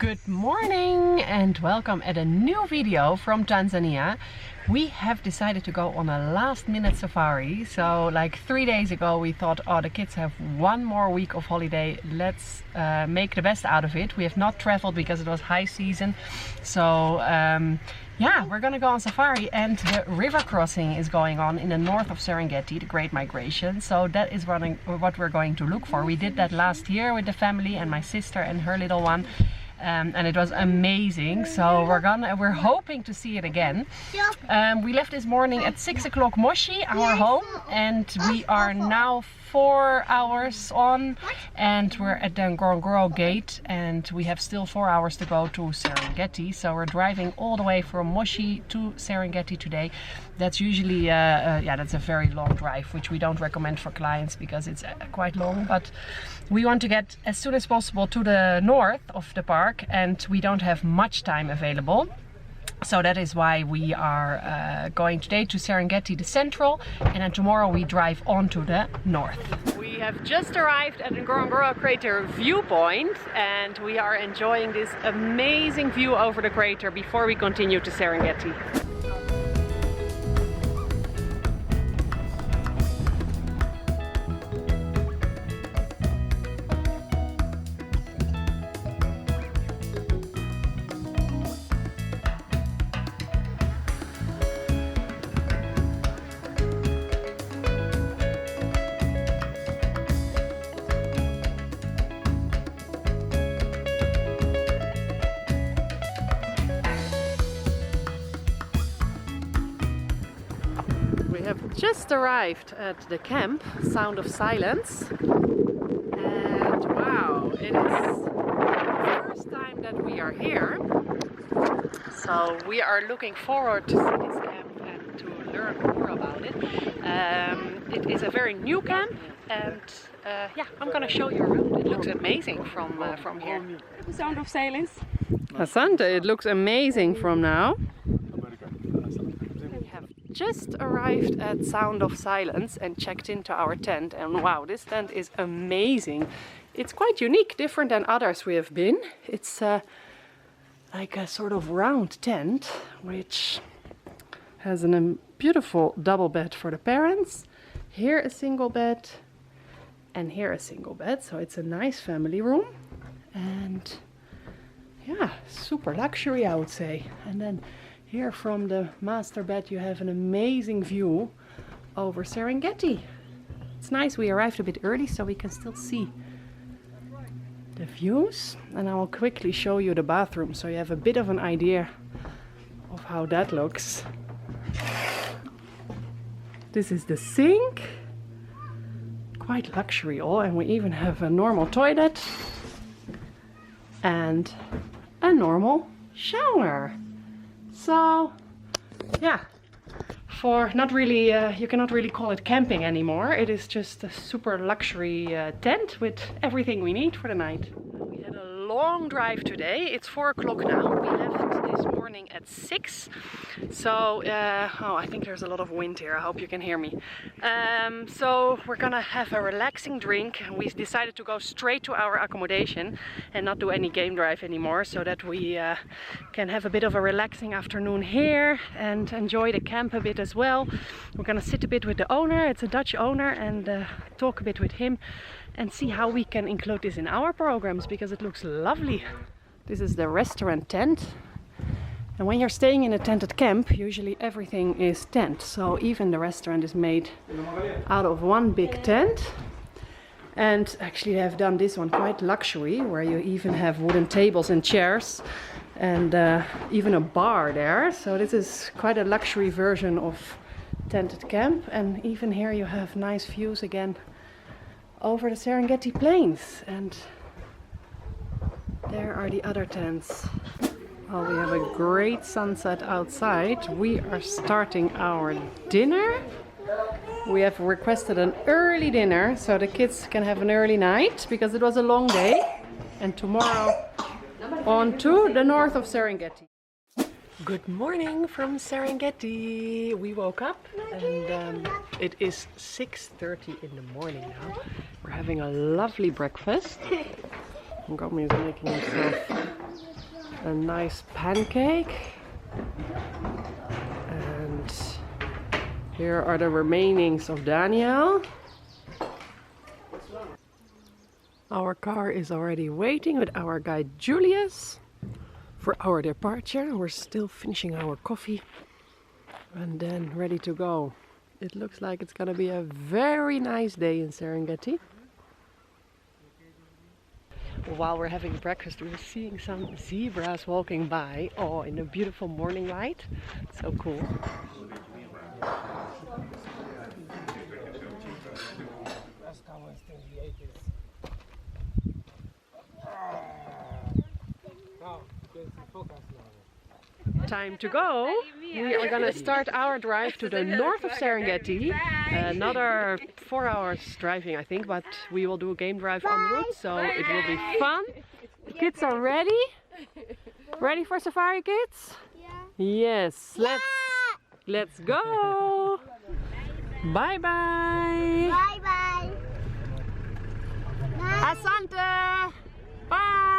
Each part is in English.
Good morning and welcome at a new video from Tanzania. We have decided to go on a last-minute safari. So like 3 days ago we thought, oh, the kids have one more week of holiday, let's make the best out of it. We have not traveled because it was high season, so yeah, we're gonna go on safari, and the river crossing is going on in the north of Serengeti, the Great Migration. So that is what we're going to look for. We did that last year with the family and my sister and her little one. And it was amazing, so we're hoping to see it again. We left this morning at 6 o'clock Moshi, our home, and we are now 4 hours on, and we're at the Ngorongoro gate, and we have still 4 hours to go to Serengeti. So we're driving all the way from Moshi to Serengeti today. That's usually yeah, that's a very long drive, which we don't recommend for clients because it's quite long, but we want to get as soon as possible to the north of the park, and we don't have much time available. So that is why we are going today to Serengeti, the central, and then tomorrow we drive on to the north. We have just arrived at the Ngorongoro crater viewpoint, and we are enjoying this amazing view over the crater before we continue to Serengeti. We have just arrived at the camp, Sound of Silence, and wow, it is the first time that we are here, so we are looking forward to see this camp and to learn more about it. It is a very new camp, and yeah, I'm gonna show you around. It looks amazing from here. The Sound of Silence. Asante, it looks amazing from now. Just arrived at Sound of Silence and checked into our tent, and wow, this tent is amazing. It's quite unique, different than others we have been. It's like a sort of round tent which has a beautiful double bed for the parents, here a single bed and here a single bed, so it's a nice family room, and yeah, super luxury I would say. And then here from the master bed you have an amazing view over Serengeti. It's nice we arrived a bit early so we can still see the views, and I will quickly show you the bathroom so you have a bit of an idea of how that looks. This is the sink, quite luxury all, and we even have a normal toilet and a normal shower. So yeah, for not really, you cannot really call it camping anymore. It is just a super luxury tent with everything we need for the night. We had a long drive today. It's 4 o'clock now. We left this morning at 6. So, oh, I think there's a lot of wind here. I hope you can hear me. So we're gonna have a relaxing drink. We decided to go straight to our accommodation and not do any game drive anymore, so that we can have a bit of a relaxing afternoon here and enjoy the camp a bit as well. We're gonna sit a bit with the owner. It's a Dutch owner, and talk a bit with him and see how we can include this in our programs, because it looks lovely. This is the restaurant tent. And when you're staying in a tented camp, usually everything is tent. So even the restaurant is made out of one big tent. And actually they have done this one quite luxury, where you even have wooden tables and chairs, and even a bar there. So this is quite a luxury version of tented camp. And even here you have nice views again over the Serengeti plains. And there are the other tents. Oh, we have a great sunset outside. We are starting our dinner. We have requested an early dinner so the kids can have an early night, because it was a long day. And tomorrow on to the north of Serengeti. Good morning from Serengeti. We woke up and it is 6:30 in the morning now. We're having a lovely breakfast. Gomi is making himself a nice pancake. And here are the remainings of Daniel. Our car is already waiting with our guide Julius for our departure. We're still finishing our coffee and then ready to go. It looks like it's gonna be a very nice day in Serengeti. While we're having breakfast, we're seeing some zebras walking by. Oh, in a beautiful morning light. So cool. Time to go. We are gonna start our drive to the north of Serengeti. Another 4 hours driving, I think, but we will do a game drive en route, so it will be fun. The kids are ready. Ready for safari, kids? Yeah. Yes. Let's go. Bye bye. Bye bye. Asante. Bye.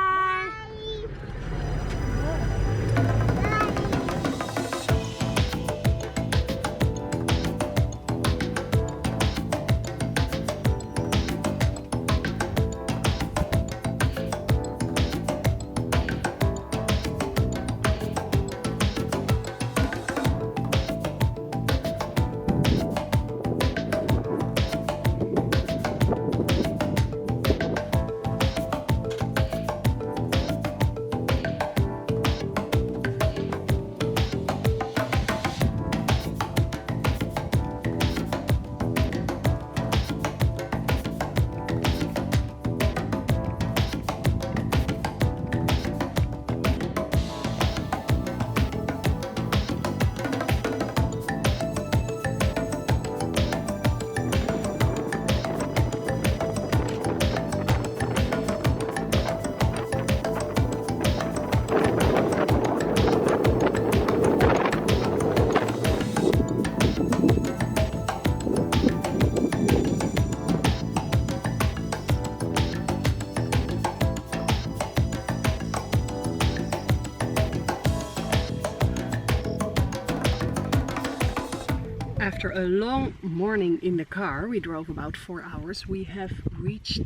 After a long morning in the car, we drove about 4 hours, we have reached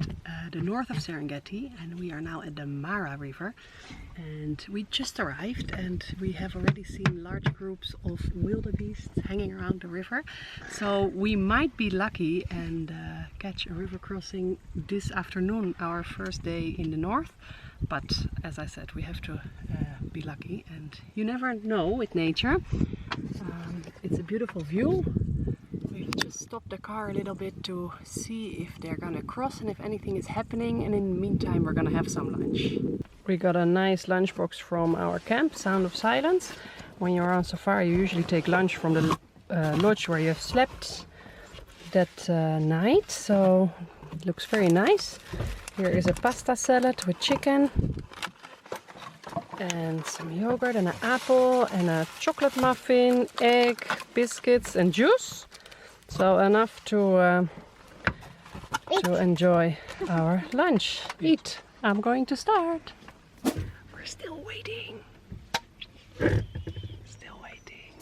the north of Serengeti and we are now at the Mara River. And we just arrived and we have already seen large groups of wildebeest hanging around the river. So we might be lucky and catch a river crossing this afternoon, our first day in the north. But as I said, we have to be lucky, and you never know with nature. It's a beautiful view. We've just stopped the car a little bit to see if they're gonna cross and if anything is happening, and in the meantime we're gonna have some lunch. We got a nice lunchbox from our camp, Sound of Silence. When you're on safari you usually take lunch from the lodge where you have slept that night, so it looks very nice. Here is a pasta salad with chicken and some yogurt and an apple and a chocolate muffin, egg, biscuits and juice. So enough to enjoy our lunch. Eat. I'm going to start. We're still waiting. Still waiting.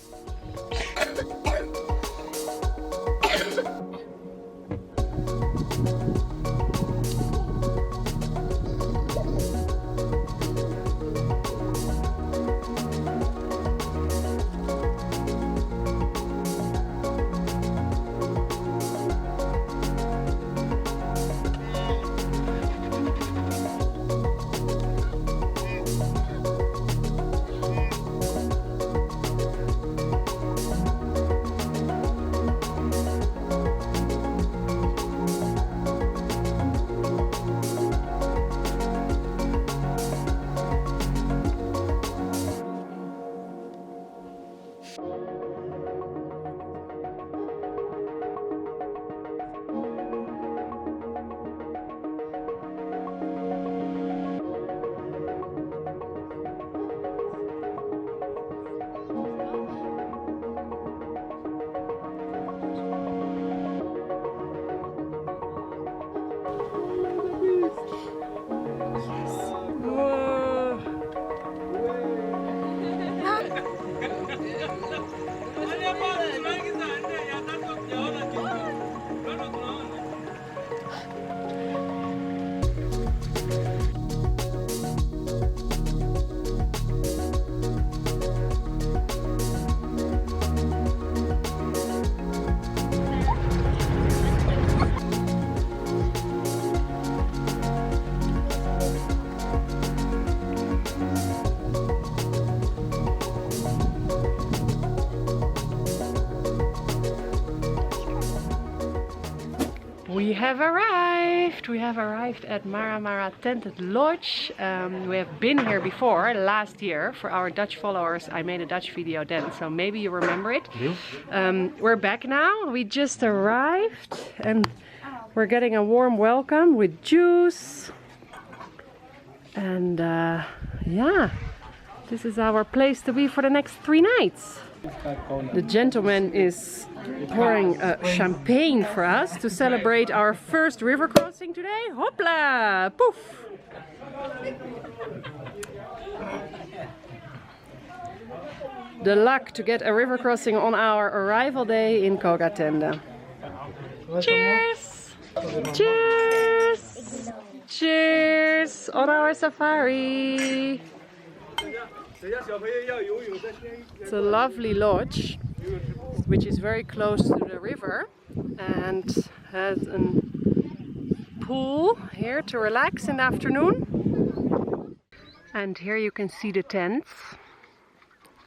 have arrived. We have arrived at Mara Mara Tented Lodge. We have been here before, last year. For our Dutch followers, I made a Dutch video then, so maybe you remember it. We're back now. We just arrived and we're getting a warm welcome with juice. And yeah, this is our place to be for the next 3 nights. The gentleman is pouring champagne for us to celebrate our first river crossing today. Hopla! Poof! The luck to get a river crossing on our arrival day in Kogatende. Cheers! Cheers! Cheers on our safari! It's a lovely lodge, which is very close to the river and has a pool here to relax in the afternoon. And here you can see the tents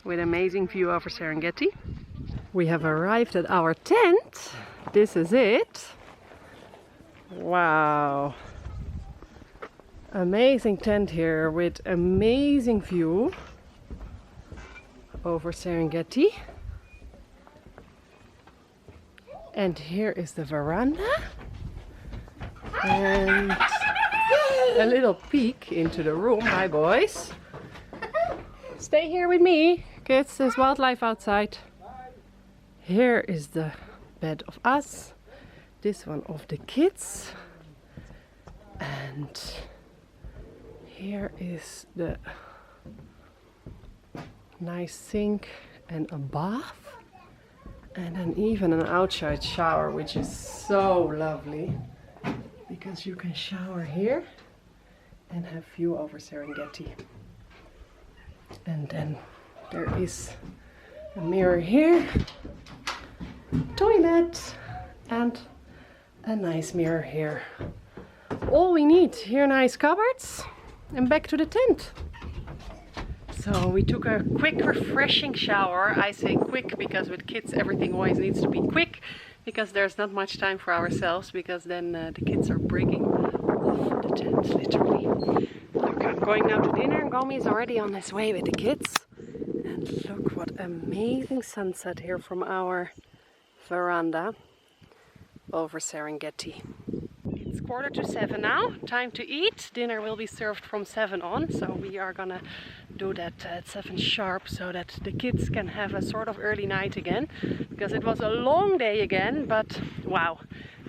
with amazing view over Serengeti. We have arrived at our tent. This is it. Wow. Amazing tent here with amazing view over Serengeti. And here is the veranda and a little peek into the room. Hi boys, stay here with me kids, there's wildlife outside. Here is the bed of us, this one of the kids, and here is the nice sink and a bath, and then even an outside shower, which is so lovely because you can shower here and have view over Serengeti. And then there is a mirror here, toilet, and a nice mirror here. All we need here, nice cupboards, and back to the tent. So we took a quick refreshing shower. I say quick because with kids everything always needs to be quick, because there's not much time for ourselves, because then the kids are breaking off the tent literally. Look, I'm going now to dinner and Gomi is already on his way with the kids. And look what amazing sunset here from our veranda over Serengeti. It's 6:45 now, time to eat. Dinner will be served from 7 on, so we are gonna do that at 7 sharp so that the kids can have a sort of early night again, because it was a long day again, but wow,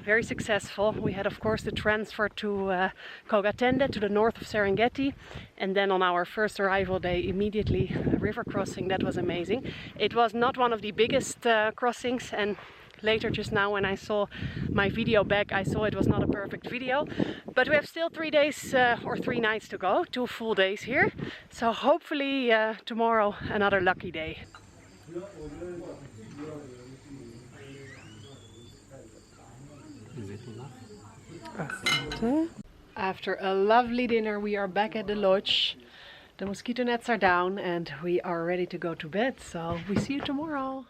very successful. We had of course the transfer to Kogatende, to the north of Serengeti, and then on our first arrival day immediately a river crossing. That was amazing. It was not one of the biggest crossings, and later just now when I saw my video back, I saw it was not a perfect video, but we have still 3 days or 3 nights to go, 2 full days here, so hopefully tomorrow another lucky day. After a lovely dinner we are back at the lodge. The mosquito nets are down and we are ready to go to bed, so we see you tomorrow.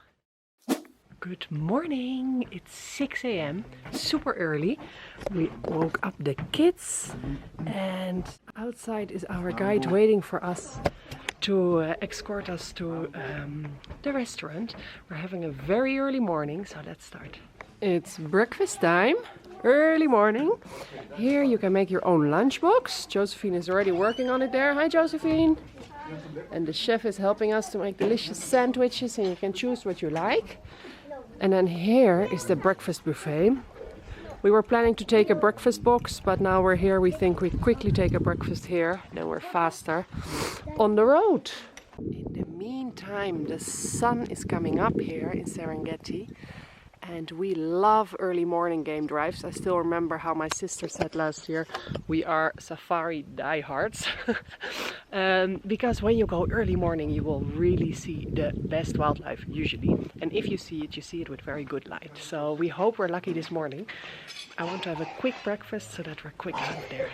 Good morning, it's 6 AM, super early. We woke up the kids and outside is our guide waiting for us to escort us to the restaurant. We're having a very early morning, so let's start. It's breakfast time, early morning. Here you can make your own lunchbox. Josephine is already working on it there. Hi Josephine! And the chef is helping us to make delicious sandwiches, and you can choose what you like. And then here is the breakfast buffet. We were planning to take a breakfast box, but now we're here, we think we quickly take a breakfast here, then we're faster on the road. In the meantime, the sun is coming up here in Serengeti, and we love early morning game drives. I still remember how my sister said last year, we are safari diehards. Because when you go early morning you will really see the best wildlife usually, and if you see it with very good light. So we hope we're lucky this morning. I want to have a quick breakfast so that we're quick out of there.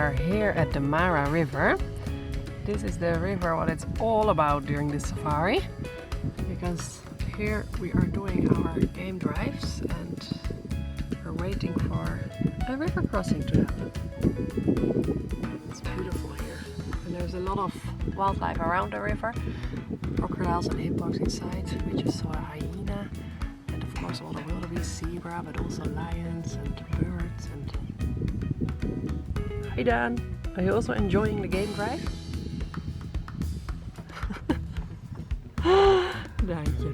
are here at the Mara River. This is the river what it's all about during this safari, because here we are doing our game drives and we're waiting for a river crossing to happen. It's beautiful here and there's a lot of wildlife around the river, crocodiles and hippos inside. We just saw a hyena and of course all the wildebeest, zebra, but also lions and birds. And hi Dan, are you also enjoying the game drive? Dank je.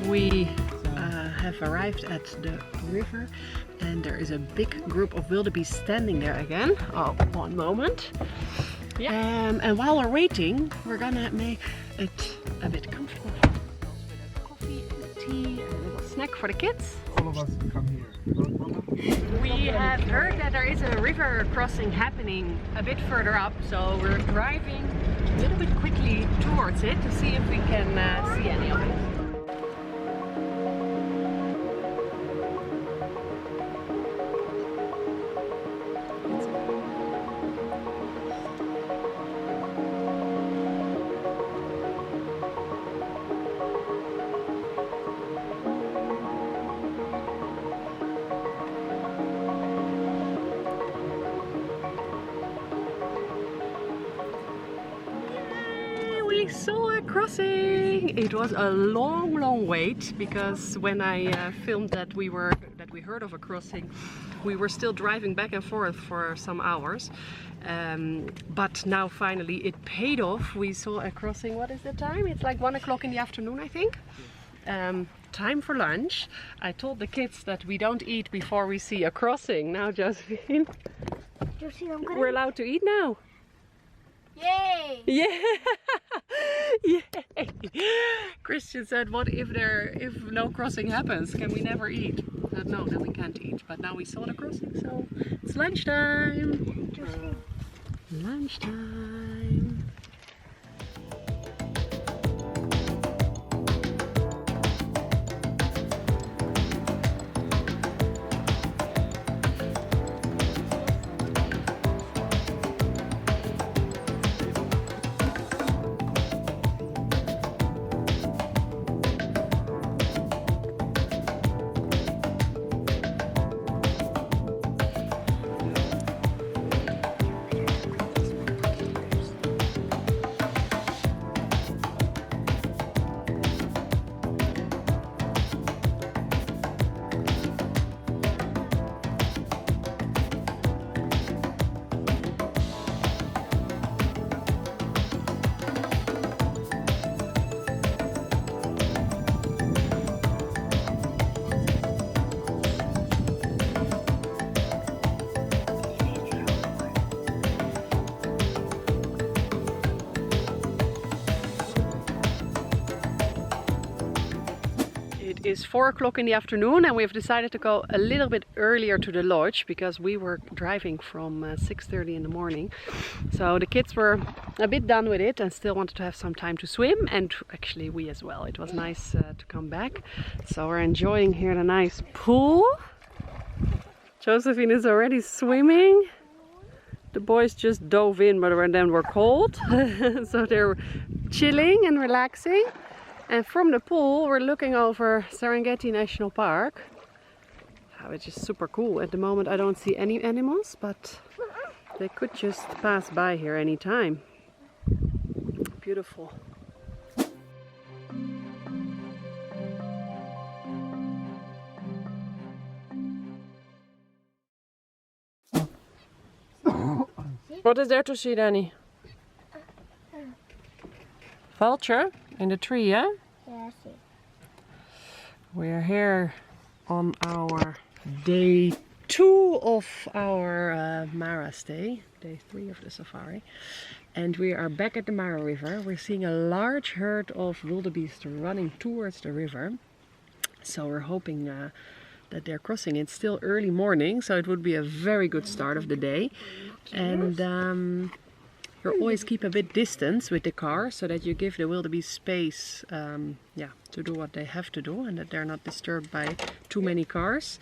We have arrived at the river and there is a big group of wildebeest standing there again. Oh, one moment. Yeah. And while we're waiting, we're gonna make it a bit comfortable with a coffee and a tea and a little snack for the kids. All of us come here. We have heard that there is a river crossing happening a bit further up, so we're driving a little bit quickly towards it to see if we can see any of it. We saw a crossing. It was a long wait, because when I filmed that we heard of a crossing, we were still driving back and forth for some hours. But now finally it paid off. We saw a crossing. What is the time? It's like 1 o'clock in the afternoon, I think. Time for lunch. I told the kids that we don't eat before we see a crossing. Now, Josephine, we're allowed to eat now. Yay! Yeah! Yay! Christian said, what if no crossing happens? Can we never eat? No, then we can't eat. But now we saw the crossing, so it's lunchtime! Lunchtime! It is 4 o'clock in the afternoon and we've decided to go a little bit earlier to the lodge because we were driving from 6:30 in the morning. So the kids were a bit done with it and still wanted to have some time to swim, and actually we as well. It was nice to come back. So we're enjoying here the nice pool. Josephine is already swimming. The boys just dove in, but then were cold. So they're chilling and relaxing. And from the pool we're looking over Serengeti National Park, which is super cool. At the moment I don't see any animals, but they could just pass by here anytime. Beautiful. What is there to see, Danny? Vulture in the tree, yeah? Yeah, I see. We're here on our day 2 of our Mara stay, day 3 of the safari. And we are back at the Mara River. We're seeing a large herd of wildebeest running towards the river. So we're hoping that they're crossing. It's still early morning, so it would be a very good start of the day. And you always keep a bit distance with the car so that you give the wildebeest space to do what they have to do and that they're not disturbed by too many cars.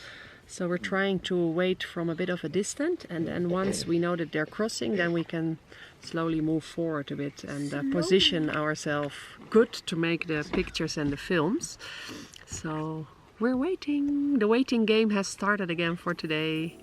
So we're trying to wait from a bit of a distance, and then once we know that they're crossing, then we can slowly move forward a bit and position ourselves good to make the pictures and the films. So we're waiting. The waiting game has started again for today.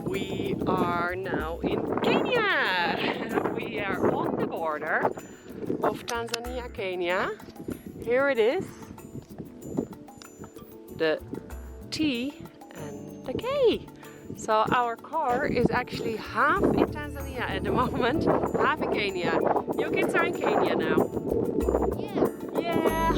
We are now in Kenya. We are on the border of Tanzania, Kenya. Here it is, the T and the K. So our car is actually half in Tanzania at the moment, half in Kenya. You kids are in Kenya now. Yeah. Yeah.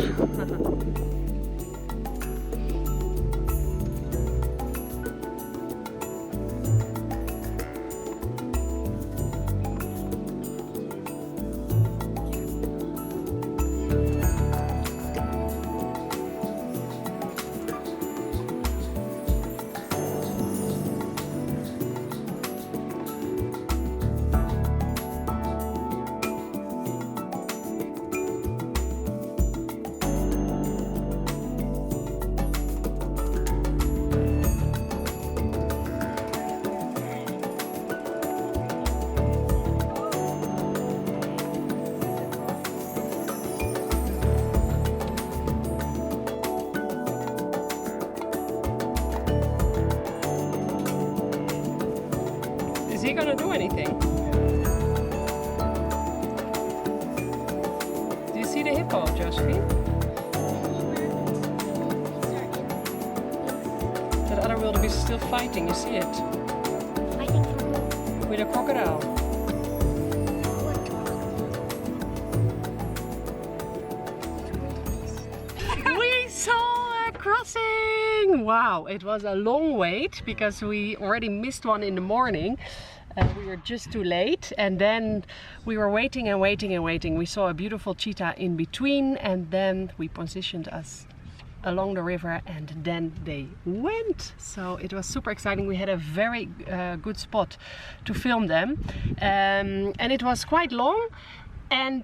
Is he gonna do anything? Do you see the hippo, Josephine? That other wildebeest is still fighting, you see it? Fighting for who? With a crocodile. We saw a crossing! Wow, it was a long wait because we already missed one in the morning. We were just too late, and then we were waiting and waiting and waiting. We saw a beautiful cheetah in between, and then we positioned us along the river, and then they went. So it was super exciting. We had a very good spot to film them, and it was quite long. And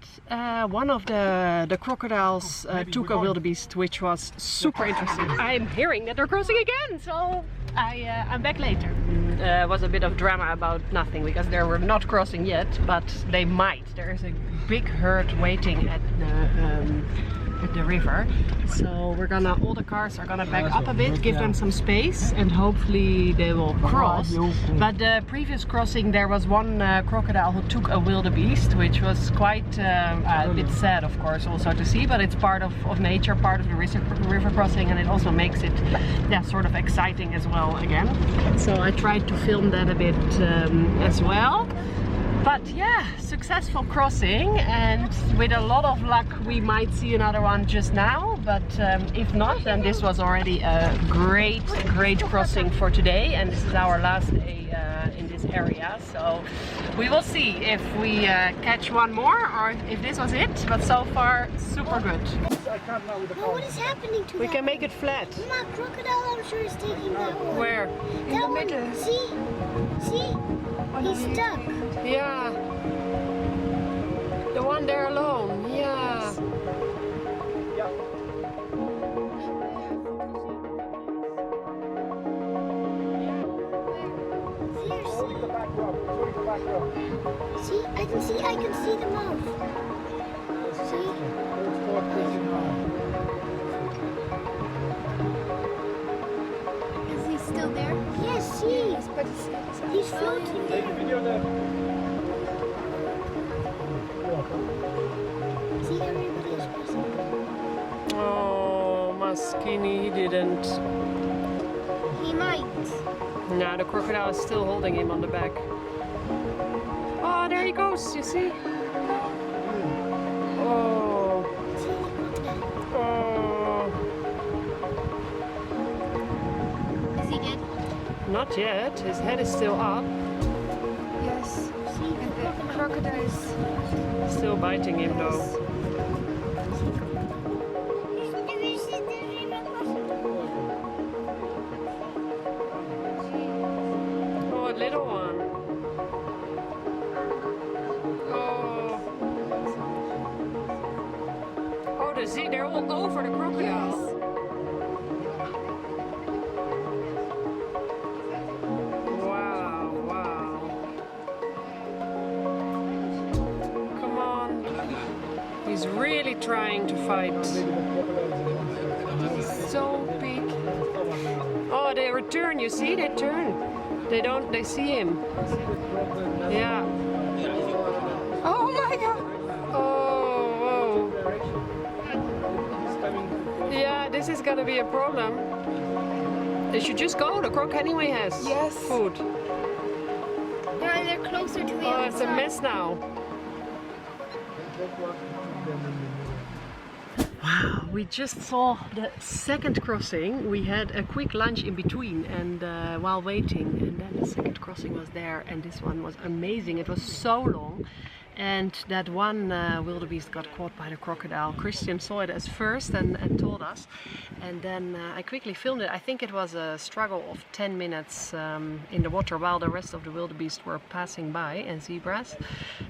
one of the crocodiles took a wildebeest, which was super interesting. I'm hearing that they're crossing again, so I'm back later. It was a bit of drama about nothing because they were not crossing yet, but they might. There is a big herd waiting at the river, so we're gonna, all the cars are gonna back up a bit, give them some space, and hopefully they will cross. But the previous crossing there was one crocodile who took a wildebeest, which was quite a bit sad, of course, also to see, but it's part of nature, part of the river crossing, and it also makes it sort of exciting as well again. So I tried to film that a bit as well. But yeah, successful crossing, and with a lot of luck we might see another one just now, but if not, then this was already a great crossing for today, and this is our last day in this area, so we will see if we catch one more or if this was it, but so far super good. Well, what is happening to We that can make one? it flat. My crocodile, I'm sure, is taking that one. Where? That one. See? See? He's stuck. Yeah. the one there alone. Yeah. See, I can see the mouth. See? Is he still there? Yes, see. But He's floating there. See, everybody is pressing. Oh, Maskini, he didn't. he might. Now the crocodile is still holding him on the back. Oh, there he goes, you see? Oh. Oh. Is he dead? Not yet. His head is still up. Yes. See, and the crocodile is Still biting him though. Oh, a little one. Oh. Oh, they're all over the crocodile. Wow, wow. Come on. He's really trying to fight. So big. Oh, they return, you see? They turn. They see him. Yeah. Oh my god. Oh, whoa. Yeah, this is gonna be a problem. They should just go. The croc anyway has food. yeah, they're closer to the Oh, other it's a side. mess now. Wow, we just saw the second crossing. We had a quick lunch in between and while waiting, and then the second crossing was there, and this one was amazing. It was so long, and that one wildebeest got caught by the crocodile. Christian saw it as first and told us, and then I quickly filmed it. I think it was a struggle of 10 minutes in the water while the rest of the wildebeest were passing by, and zebras,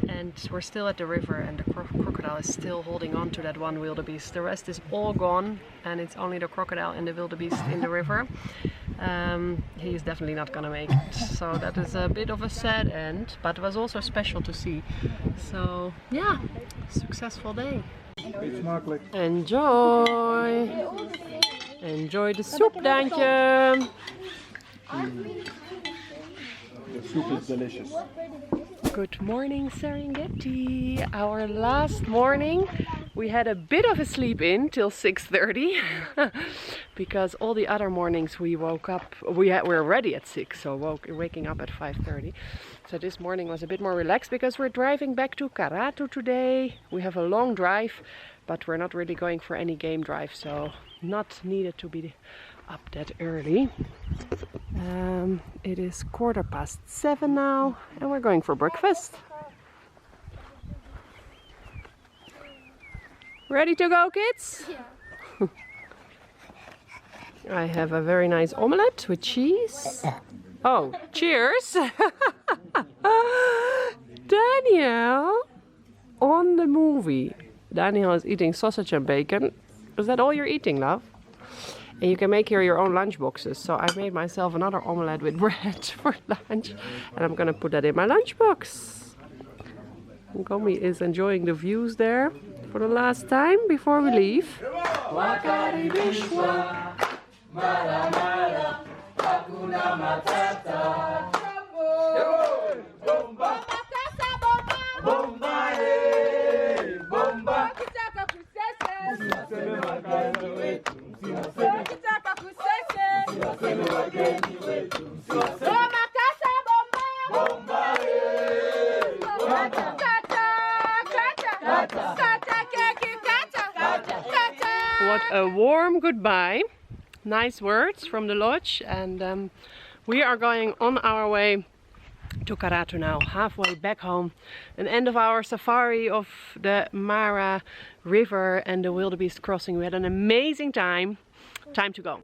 and we're still at the river, and the crocodile is still holding on to that one wildebeest. The rest is all gone, and it's only the crocodile and the wildebeest in the river. He is definitely not gonna make it, so that is a bit of a sad end, but it was also special to see. So yeah, successful day. Enjoy! Enjoy the soup, Daantje! The soup is delicious. Good morning, Serengeti. Our last morning, we had a bit of a sleep in till 6:30 because all the other mornings we woke up, we were ready at 6, so waking up at 5:30. So this morning was a bit more relaxed because we're driving back to Karatu today. We have a long drive, but we're not really going for any game drive, so not needed to be up that early. It is 7:15 now, and we're going for breakfast. Ready to go, kids? Yeah. I have a very nice omelette with cheese. Oh, cheers! Daniel, on the movie. Daniel is eating sausage and bacon. Is that all you're eating, love? And you can make here your own lunch boxes. So I made myself another omelette with bread for lunch. And I'm gonna put that in my lunchbox. Gomi is enjoying the views there for the last time before we leave. What a warm goodbye. Nice words from the lodge, and we are going on our way to Karatu now, halfway back home. An end of our safari of the Mara River and the wildebeest crossing. We had an amazing time. Time to go.